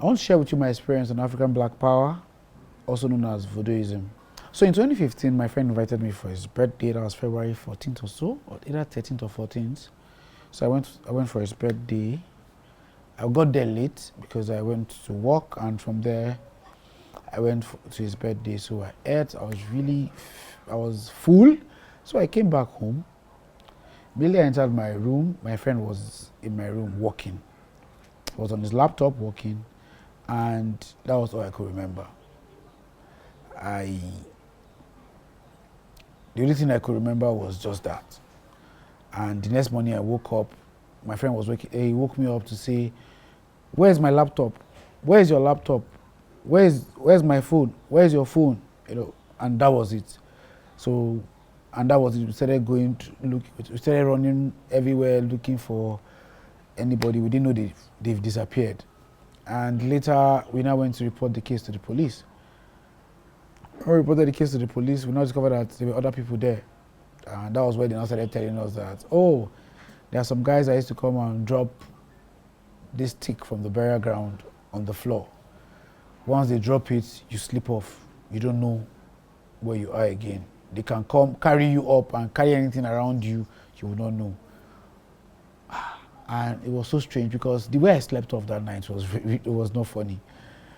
I want to share with you my experience on African Black Power, also known as Voodooism. So in 2015, my friend invited me for his birthday. That was February 14th or so, or either 13th or 14th. So I went for his birthday. I got there late because I went to work, and from there, I went to his birthday. So I ate. I was full. So I came back home. Immediately I entered my room. My friend was in my room working. He was on his laptop working. And that was all I could remember. The only thing I could remember was just that. And the next morning I woke up, my friend was waking, he woke me up to say, "Where's my laptop? Where's your laptop? Where's my phone? Where's your phone?" You know, and that was it. So, and that was it. We started we started running everywhere looking for anybody. We didn't know they've disappeared. And later, we now went to report the case to the police. When we reported the case to the police, we now discovered that there were other people there. And that was where they now started telling us that, oh, there are some guys that used to come and drop this stick from the burial ground on the floor. Once they drop it, you slip off. You don't know where you are again. They can come, carry you up and carry anything around you, you will not know. And it was so strange because the way I slept off that night was not funny.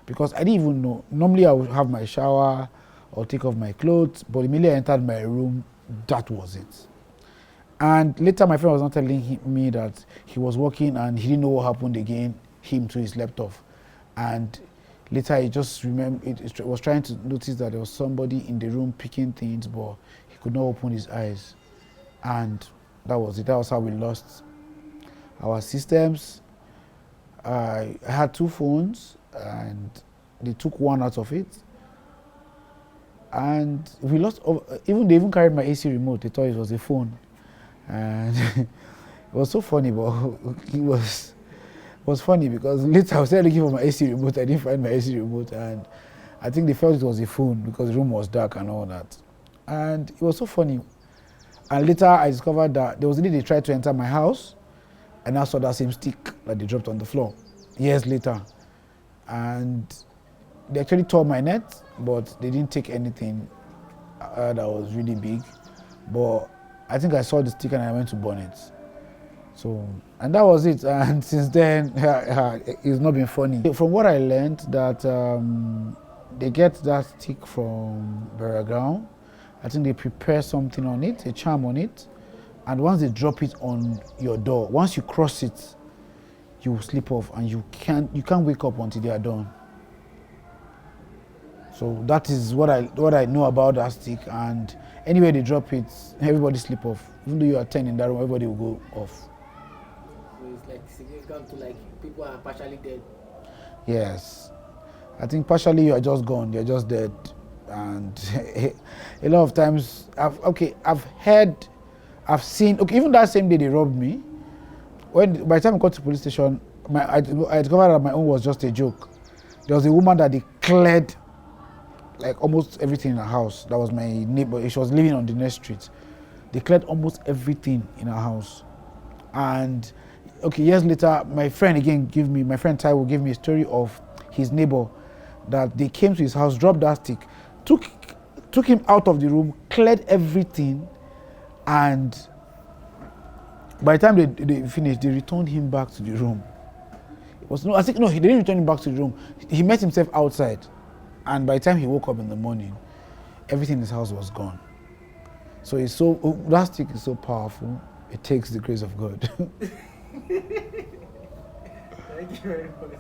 Because I didn't even know. Normally I would have my shower or take off my clothes, but immediately I entered my room, that was it. And later my friend was not telling me that he was working and he didn't know what happened again, him too, he slept off. And later he just was trying to notice that there was somebody in the room picking things, but he could not open his eyes. And that was it. That was how we lost our systems. I had 2 phones and they took one out of it. And we lost, they even carried my AC remote. They thought it was a phone. And it was so funny, but it was funny because later I was there looking for my AC remote. I didn't find my AC remote, and I think they felt it was a phone because the room was dark and all that. And it was so funny. And later I discovered that there was a day they tried to enter my house, and I saw that same stick that they dropped on the floor years later. And they actually tore my net, but they didn't take anything that was really big. But I think I saw the stick and I went to burn it. So, and that was it. And since then, it's not been funny. From what I learned, that they get that stick from burial ground. I think they prepare something on it, a charm on it. And once they drop it on your door, once you cross it, you will slip off and you can't wake up until they are done. So that is what I know about that stick. And anywhere they drop it, everybody slip off. Even though you are 10 in that room, everybody will go off. So it's like significant to like people are partially dead. Yes. I think partially you are just gone, you're just dead. And a lot of times, I've seen, even that same day they robbed me. By the time I got to the police station, I discovered that my own was just a joke. There was a woman that they cleared like almost everything in her house. That was my neighbor. She was living on the next street. They cleared almost everything in her house. And years later, my friend Taiwo gave me a story of his neighbor that they came to his house, dropped that stick, took him out of the room, cleared everything, and by the time they finished, they returned him back to the room. He didn't return him back to the room. He met himself outside, and by the time he woke up in the morning, everything in his house was gone. So that stick is so powerful. It takes the grace of God. Thank you very much.